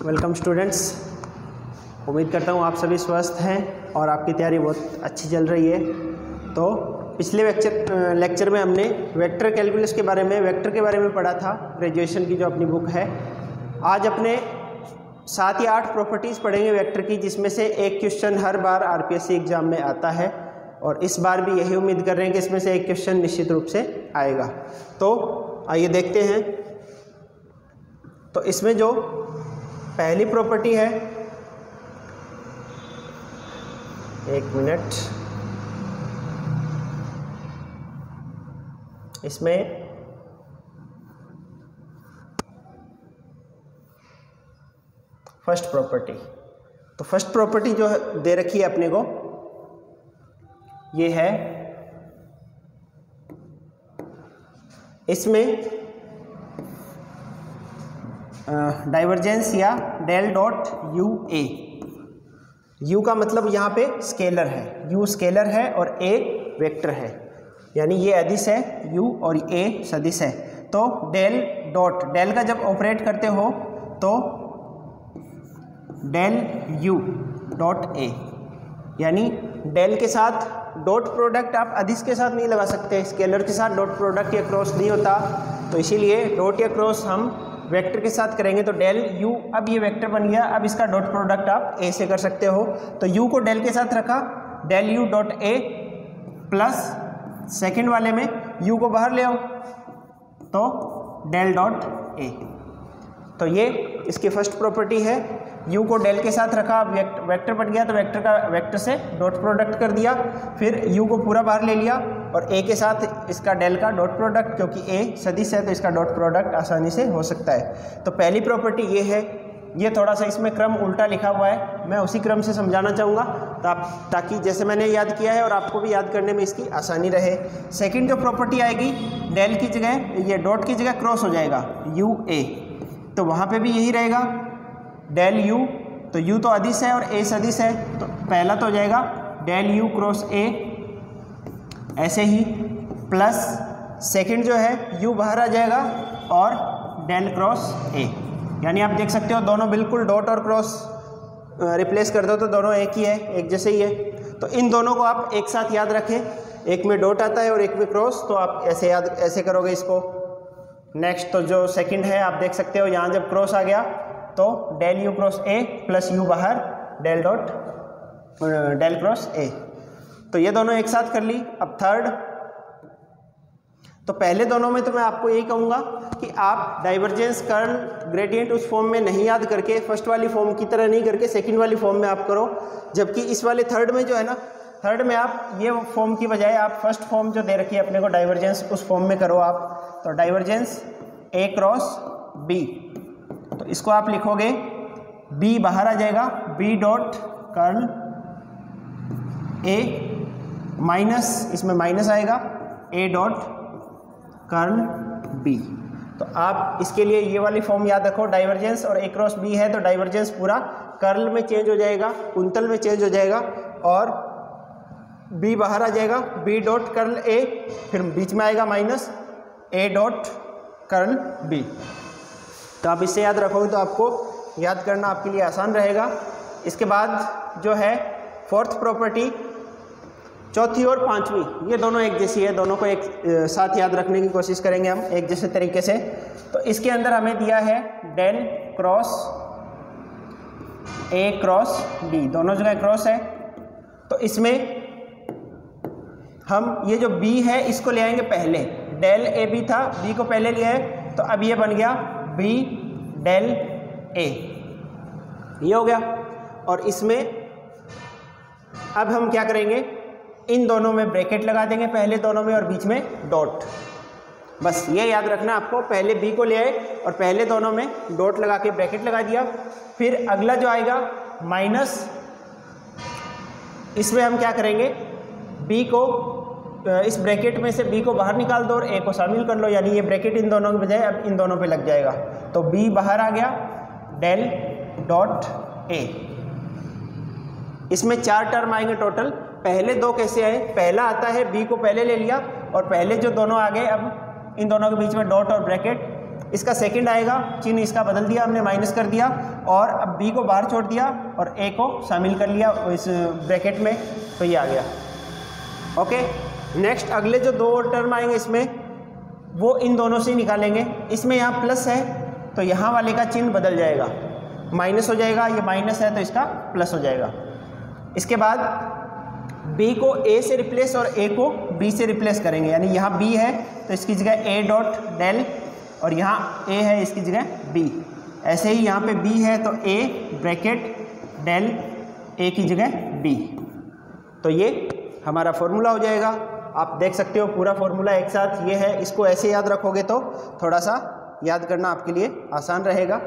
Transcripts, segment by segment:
Welcome students. उम्मीद करता हूँ आप सभी स्वस्थ हैं और आपकी तैयारी बहुत अच्छी चल रही है। तो पिछले लेक्चर में हमने वेक्टर कैलकुलस के बारे में पढ़ा था, ग्रेजुएशन की जो अपनी बुक है। आज अपने 7 या 8 प्रॉपर्टीज़ पढ़ेंगे वेक्टर की, जिसमें से एक क्वेश्चन हर बार आरपीएससी एग्ज़ाम में आता है और इस बार भी यही उम्मीद कर रहे हैं कि इसमें से एक क्वेश्चन निश्चित रूप से आएगा। तो आइए देखते हैं। तो इसमें जो पहली प्रॉपर्टी है, एक मिनट, इसमें फर्स्ट प्रॉपर्टी, तो फर्स्ट प्रॉपर्टी जो दे रखी है अपने को, ये है, इसमें डाइवर्जेंस या del dot U A. U का मतलब यहाँ पे स्केलर है, यू स्केलर है और ए वेक्टर है, यानी ये अदिश है यू और ए सदिश है। तो डेल डॉट, डेल का जब ऑपरेट करते हो तो डेल यू डॉट ए, यानी डेल के साथ डॉट प्रोडक्ट आप अदिश के साथ नहीं लगा सकते, स्केलर के साथ डॉट प्रोडक्ट या क्रॉस नहीं होता, तो इसीलिए डॉट या क्रॉस हम वेक्टर के साथ करेंगे। तो डेल यू, अब ये वेक्टर बन गया, अब इसका डॉट प्रोडक्ट आप ए से कर सकते हो। तो यू को डेल के साथ रखा, del U dot A plus second वाले में यू को बाहर ले आओ तो डेल डॉट ए। तो ये इसकी फर्स्ट प्रॉपर्टी है। यू को डेल के साथ रखा, वेक्टर बन गया, तो वेक्टर से डॉट प्रोडक्ट कर दिया, फिर यू को पूरा बाहर ले लिया और ए के साथ इसका डेल का डॉट प्रोडक्ट, क्योंकि ए सदिश है तो इसका डॉट प्रोडक्ट आसानी से हो सकता है। तो पहली प्रॉपर्टी ये है। ये थोड़ा सा इसमें क्रम उल्टा लिखा हुआ है, मैं उसी क्रम से समझाना चाहूँगा ताकि जैसे मैंने याद किया है और आपको भी याद करने में इसकी आसानी रहे। सेकेंड जो प्रॉपर्टी आएगी, डेल की जगह, ये डॉट की जगह क्रॉस हो जाएगा यू ए, तो वहाँ पे भी यही रहेगा डेल यू, तो यू तो अदिश है और ए सदिश है, तो पहला तो हो जाएगा डेल यू क्रॉस ए, ऐसे ही प्लस सेकंड जो है यू बाहर आ जाएगा और डेल क्रॉस ए, यानी आप देख सकते हो दोनों बिल्कुल डॉट और क्रॉस रिप्लेस कर दो तो दोनों एक ही है, एक जैसे ही है। तो इन दोनों को आप एक साथ याद रखें, एक में डॉट आता है और एक में क्रॉस, तो आप ऐसे करोगे इसको। नेक्स्ट तो जो सेकंड है, आप देख सकते हो यहाँ जब क्रॉस आ गया तो del U cross A plus U बाहर del dot del cross A, तो ये दोनों एक साथ कर ली। अब थर्ड, तो पहले दोनों में तो मैं आपको यही कहूँगा कि आप डाइवर्जेंस कर्ल ग्रेडियंट उस फॉर्म में नहीं याद करके, फर्स्ट वाली फॉर्म की तरह नहीं करके सेकंड वाली फॉर्म में आप करो, जबकि इस वाले थर्ड में जो है ना, थर्ड में आप ये फॉर्म की बजाय आप फर्स्ट फॉर्म जो दे रखी है अपने को डाइवर्जेंस, उस फॉर्म में करो आप। तो डाइवर्जेंस ए क्रॉस बी, तो इसको आप लिखोगे, बी बाहर आ जाएगा, B dot curl A minus, इसमें माइनस आएगा, ए डॉट कर्ल बी। तो आप इसके लिए ये वाली फॉर्म याद रखो, डाइवर्जेंस और ए क्रॉस बी है तो डाइवर्जेंस पूरा कर्ल में चेंज हो जाएगा, कुंतल में चेंज हो जाएगा और बी बाहर आ जाएगा, बी डॉट कर्ल ए, फिर बीच में आएगा minus A dot curl B. तो आप इससे याद रखोगे तो आपको याद करना आपके लिए आसान रहेगा। इसके बाद जो है फोर्थ प्रॉपर्टी, चौथी और पांचवी, ये दोनों एक जैसी है, दोनों को एक साथ याद रखने की कोशिश करेंगे हम एक जैसे तरीके से। तो इसके अंदर हमें दिया है del cross A cross B, दोनों जगह क्रॉस है, तो इसमें हम ये जो बी है इसको ले आएंगे पहले, डेल ए बी था, बी को पहले लिया है, तो अब ये बन गया बी डेल ए, ये हो गया। और इसमें अब हम क्या करेंगे, इन दोनों में ब्रैकेट लगा देंगे, पहले दोनों में और बीच में डॉट, बस ये याद रखना आपको, पहले बी को ले आए और पहले दोनों में डॉट लगा के ब्रैकेट लगा दिया। फिर अगला जो आएगा माइनस, इसमें हम क्या करेंगे, बी को इस ब्रैकेट में से बी को बाहर निकाल दो और ए को शामिल कर लो, यानी ये ब्रैकेट इन दोनों के बजाय अब इन दोनों पे लग जाएगा, तो बी बाहर आ गया, डेल डॉट ए। इसमें 4 टर्म आएंगे टोटल। पहले दो कैसे आए, पहला आता है बी को पहले ले लिया और पहले जो दोनों आ गए अब इन दोनों के बीच में डॉट और ब्रैकेट, इसका सेकंड आएगा, चिन्ह इसका बदल दिया हमने, माइनस कर दिया और अब b को बाहर छोड़ दिया और a को शामिल कर लिया इस ब्रैकेट में, तो ये आ गया। ओके, नेक्स्ट अगले जो दो टर्म आएंगे इसमें वो इन दोनों से ही निकालेंगे। इसमें यहाँ प्लस है तो यहाँ वाले का चिन्ह बदल जाएगा, माइनस हो जाएगा, ये माइनस है तो इसका प्लस हो जाएगा। इसके बाद b को a से रिप्लेस और a को b से रिप्लेस करेंगे, यानी यहाँ b है तो इसकी जगह a डॉट डेल और यहाँ a है इसकी जगह b। ऐसे ही यहाँ पे b है तो a ब्रैकेट डेल a की जगह b। तो ये हमारा फॉर्मूला हो जाएगा। आप देख सकते हो पूरा फॉर्मूला एक साथ ये है। इसको ऐसे याद रखोगे तो थोड़ा सा याद करना आपके लिए आसान रहेगा।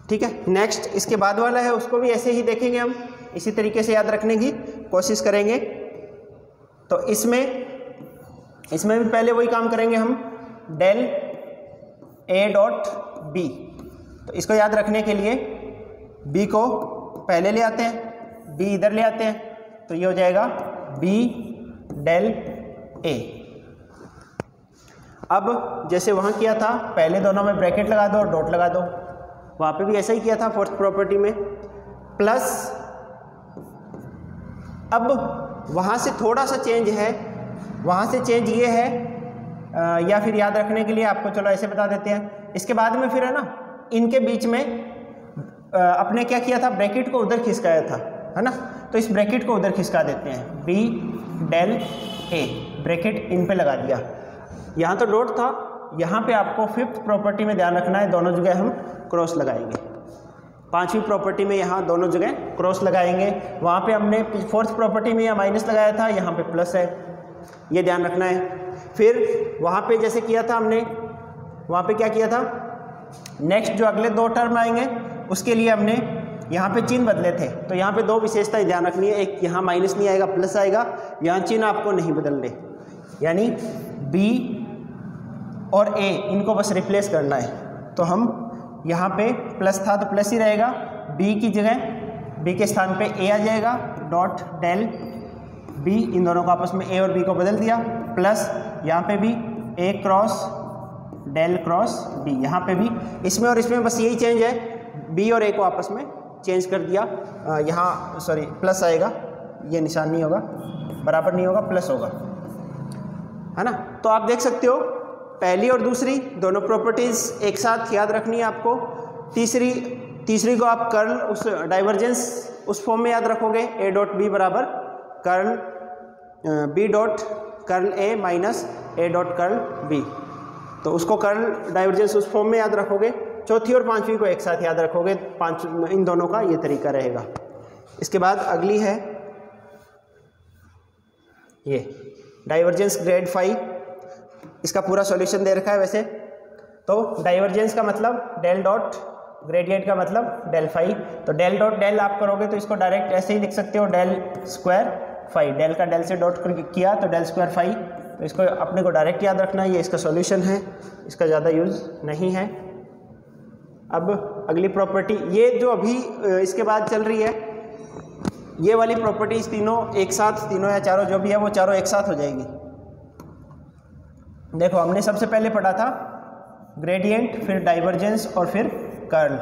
ठीक है, नेक्स्ट इसके बाद वाला है उसको भी ऐसे ही देखेंगे, हम इसी तरीके से याद रखने की कोशिश करेंगे। तो इसमें भी पहले वही काम करेंगे हम, डेल a डॉट b। तो इसको याद रखने के लिए b को पहले ले आते हैं, b इधर ले आते हैं, तो ये हो जाएगा b डेल a। अब जैसे वहाँ किया था पहले दोनों में ब्रैकेट लगा दो और डॉट लगा दो, वहाँ पे भी ऐसा ही किया था फोर्थ प्रॉपर्टी में। प्लस अब वहाँ से थोड़ा सा चेंज है, वहाँ से चेंज ये है या फिर याद रखने के लिए आपको चलो ऐसे बता देते हैं। इसके बाद में फिर है ना, इनके बीच में अपने क्या किया था, ब्रैकेट को उधर खिसकाया था, है ना। तो इस ब्रैकेट को उधर खिसका देते हैं, b डेल a, ब्रैकेट इन पे लगा दिया। यहाँ तो डॉट था, यहाँ पे आपको फिफ्थ प्रॉपर्टी में ध्यान रखना है, दोनों जगह हम क्रॉस लगाएंगे। पांचवी प्रॉपर्टी में यहाँ दोनों जगह क्रॉस लगाएंगे। वहाँ पे हमने फोर्थ प्रॉपर्टी में यहाँ माइनस लगाया था, यहाँ पे प्लस है, ये ध्यान रखना है। फिर वहाँ पे जैसे किया था हमने, वहाँ पे क्या किया था, नेक्स्ट जो अगले दो टर्म आएंगे उसके लिए हमने यहाँ पे चिन्ह बदले थे। तो यहाँ पे दो विशेषताएं ध्यान रखनी है, एक यहाँ माइनस नहीं आएगा प्लस आएगा, यहाँ चिन्ह आपको नहीं बदलने, यानी b और a इनको बस रिप्लेस करना है। तो हम यहाँ पे प्लस था तो प्लस ही रहेगा, b की जगह b के स्थान पे a आ जाएगा, डॉट डेल b, इन दोनों को आपस में a और b को बदल दिया, प्लस यहाँ पे भी a cross del cross b, यहाँ पे भी इसमें और इसमें बस यही चेंज है, b और a को आपस में चेंज कर दिया। यहाँ सॉरी प्लस आएगा, ये निशान नहीं होगा, बराबर नहीं होगा, प्लस होगा, है ना। तो आप देख सकते हो पहली और दूसरी दोनों प्रॉपर्टीज़ एक साथ याद रखनी है आपको। तीसरी को आप कर्ल उस डाइवर्जेंस उस फॉर्म में याद रखोगे, a डॉट बी बराबर curl b dot curl a minus a dot curl b। तो उसको कर्ल डाइवर्जेंस उस फॉर्म में याद रखोगे। चौथी और पांचवी को एक साथ याद रखोगे, इन दोनों का ये तरीका रहेगा। इसके बाद अगली है ये डाइवर्जेंस ग्रेड 5। इसका पूरा सॉल्यूशन दे रखा है वैसे तो। डाइवर्जेंस का मतलब डेल डॉट, ग्रेडियंट का मतलब डेल फाई। तो डेल डॉट डेल आप करोगे तो इसको डायरेक्ट ऐसे ही लिख सकते हो, डेल स्क्वायर फाई। डेल का डेल से डॉट किया तो डेल स्क्वायर फाई। तो इसको अपने को डायरेक्ट याद रखना है, ये इसका सॉल्यूशन है, इसका ज़्यादा यूज़ नहीं है। अब अगली प्रॉपर्टी, ये जो अभी इसके बाद चल रही है, ये वाली प्रॉपर्टीज तीनों एक साथ, तीनों या चारों जो भी है वो चारों एक साथ हो जाएगी। देखो हमने सबसे पहले पढ़ा था ग्रेडियंट, फिर डाइवर्जेंस और फिर कर्ल,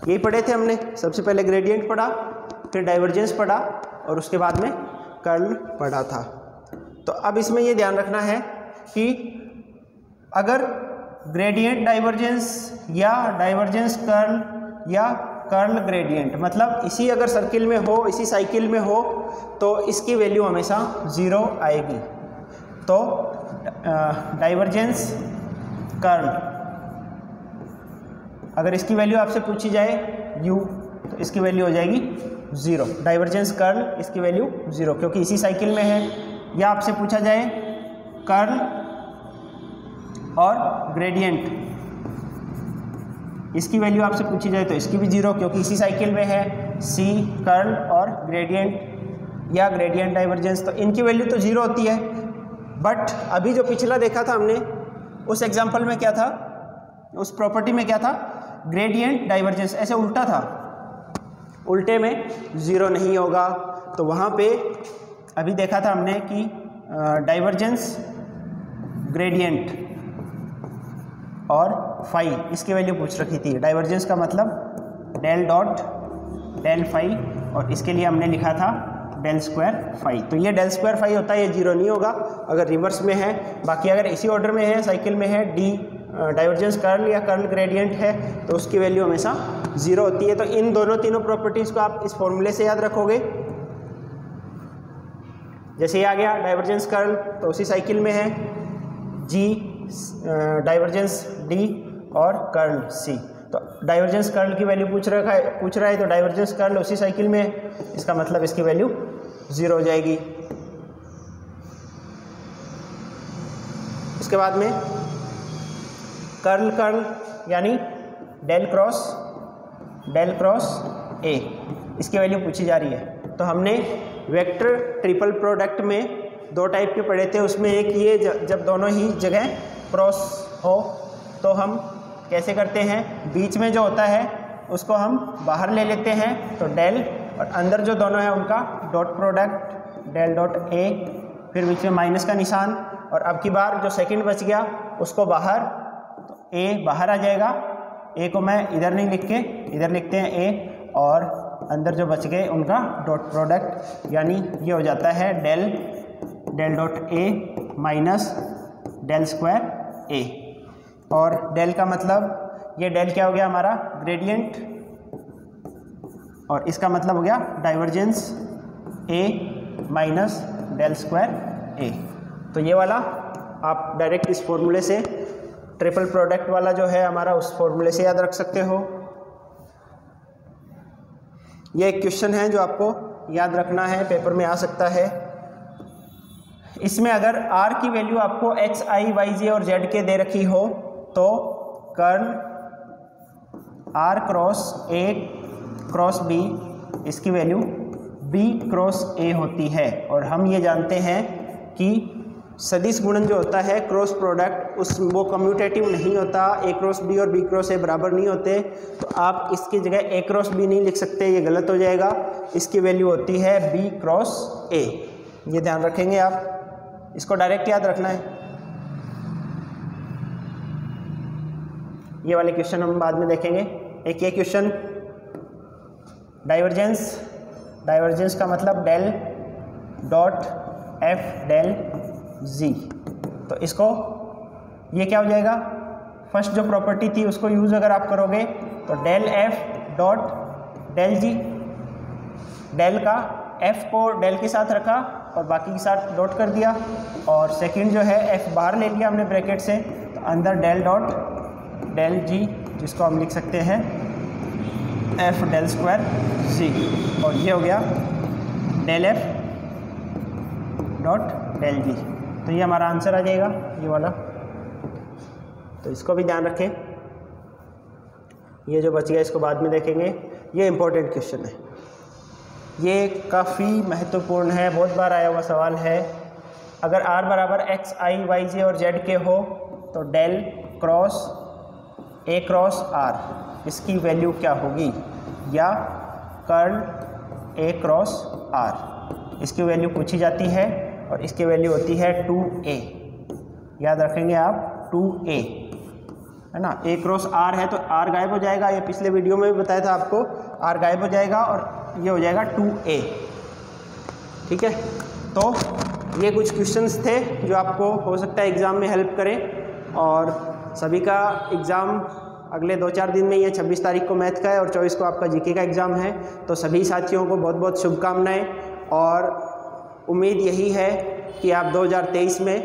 यही पढ़े थे हमने। सबसे पहले ग्रेडियंट पढ़ा, फिर डाइवर्जेंस पढ़ा और उसके बाद में कर्ल पढ़ा था। तो अब इसमें ये ध्यान रखना है कि अगर ग्रेडियंट डाइवर्जेंस या डाइवर्जेंस कर्ल या कर्ल ग्रेडियंट, मतलब इसी अगर सर्किल में हो, इसी साइकिल में हो, तो इसकी वैल्यू हमेशा 0 आएगी। तो डाइवर्जेंस कर्ल, अगर इसकी वैल्यू आपसे पूछी जाए u, तो इसकी वैल्यू हो जाएगी 0। डाइवर्जेंस कर्ल इसकी वैल्यू 0 क्योंकि इसी साइकिल में है। या आपसे पूछा जाए कर्ल और ग्रेडियंट, इसकी वैल्यू आपसे पूछी जाए तो इसकी भी 0 क्योंकि इसी साइकिल में है। c कर्ल और ग्रेडियंट या ग्रेडियंट डाइवर्जेंस, तो इनकी वैल्यू तो 0 होती है। बट अभी जो पिछला देखा था हमने, उस एग्जांपल में क्या था, उस प्रॉपर्टी में क्या था, ग्रेडियंट डाइवर्जेंस ऐसे उल्टा था, उल्टे में 0 नहीं होगा। तो वहाँ पे अभी देखा था हमने कि डाइवर्जेंस ग्रेडियंट और फाई, इसकी वैल्यू पूछ रखी थी। डाइवर्जेंस का मतलब डेल डॉट डेल फाई, और इसके लिए हमने लिखा था डेल स्क्वायर फाई। तो ये डेल स्क्वायर फाई होता है, ये जीरो नहीं होगा अगर रिवर्स में है। बाकी अगर इसी ऑर्डर में है, साइकिल में है, डी डाइवर्जेंस कर्ल या कर्ल ग्रेडियंट है, तो उसकी वैल्यू हमेशा जीरो होती है। तो इन दोनों तीनों प्रॉपर्टीज़ को आप इस फॉर्मूले से याद रखोगे। जैसे ये आ गया डाइवर्जेंस कर्ल, तो उसी साइकिल में है जी डाइवर्जेंस डी और कर्ल सी। तो डाइवर्जेंस कर्ल की वैल्यू पूछ रहा है तो डाइवर्जेंस कर्ल उसी साइकिल में है, इसका मतलब इसकी वैल्यू जीरो हो जाएगी। इसके बाद में कर्ल कर्ल यानी डेल क्रॉस ए, इसकी वैल्यू पूछी जा रही है। तो हमने वेक्टर ट्रिपल प्रोडक्ट में दो टाइप के पढ़े थे, उसमें एक ये जब दोनों ही जगह क्रॉस हो तो हम कैसे करते हैं, बीच में जो होता है उसको हम बाहर ले लेते हैं, तो डेल, और अंदर जो दोनों है उनका dot product del dot A, फिर बीच में माइनस का निशान, और अब की बार जो सेकंड बच गया उसको बाहर, तो ए बाहर आ जाएगा। ए को मैं इधर नहीं लिख के इधर लिखते हैं ए, और अंदर जो बच गए उनका डॉट प्रोडक्ट, यानी ये हो जाता है del dot A minus del square A. और डेल का मतलब ये डेल क्या हो गया हमारा ग्रेडियंट, और इसका मतलब हो गया डाइवर्जेंस ए माइनस डेल स्क्वायर ए। तो ये वाला आप डायरेक्ट इस फॉर्मूले से, ट्रिपल प्रोडक्ट वाला जो है हमारा, उस फॉर्मूले से याद रख सकते हो। ये एक क्वेश्चन है जो आपको याद रखना है, पेपर में आ सकता है। इसमें अगर r की वैल्यू आपको x, i, y, j और z के दे रखी हो तो curl r cross a cross b, इसकी वैल्यू b क्रॉस a होती है। और हम ये जानते हैं कि सदिश गुणन जो होता है क्रॉस प्रोडक्ट, वो कम्यूटेटिव नहीं होता, a क्रॉस b और b क्रॉस a बराबर नहीं होते। तो आप इसकी जगह a क्रॉस b नहीं लिख सकते, ये गलत हो जाएगा। इसकी वैल्यू होती है b क्रॉस a, ये ध्यान रखेंगे आप, इसको डायरेक्ट याद रखना है। ये वाले क्वेश्चन हम बाद में देखेंगे। एक ये क्वेश्चन डाइवर्जेंस का मतलब डेल डॉट एफ डेल जी, तो इसको ये क्या हो जाएगा, फर्स्ट जो प्रॉपर्टी थी उसको यूज़ अगर आप करोगे तो डेल एफ डॉट डेल जी, डेल का एफ को डेल के साथ रखा और बाकी के साथ डॉट कर दिया, और सेकंड जो है एफ बाहर ले लिया हमने ब्रैकेट से, तो अंदर डेल डॉट डेल जी, जिसको हम लिख सकते हैं एफ डेल स्क्वायर जी, और ये हो गया डेल एफ डॉट डेल जी। तो ये हमारा आंसर आ जाएगा ये वाला। तो इसको भी ध्यान रखें, ये जो बच गया इसको बाद में देखेंगे। ये इम्पोर्टेंट क्वेश्चन है, ये काफ़ी महत्वपूर्ण है, बहुत बार आया हुआ सवाल है। अगर r बराबर x, i, y, j और z के हो तो del cross a cross r, इसकी वैल्यू क्या होगी, या कर्ल a क्रॉस r, इसकी वैल्यू पूछी जाती है, और इसकी वैल्यू होती है 2a। याद रखेंगे आप 2a, है ना। a क्रॉस r है तो r गायब हो जाएगा, ये पिछले वीडियो में भी बताया था आपको, r गायब हो जाएगा और ये हो जाएगा 2a, ठीक है। तो ये कुछ क्वेश्चंस थे जो आपको हो सकता है एग्ज़ाम में हेल्प करें। और सभी का एग्ज़ाम अगले 2-4 दिन में ही है, 26 तारीख को मैथ का है और 24 को आपका जीके का एग्ज़ाम है। तो सभी साथियों को बहुत बहुत शुभकामनाएं, और उम्मीद यही है कि आप 2023 में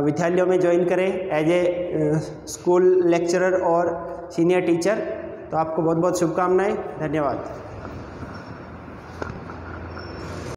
विद्यालयों में ज्वाइन करें एज ए स्कूल लेक्चरर और सीनियर टीचर। तो आपको बहुत बहुत शुभकामनाएं, धन्यवाद।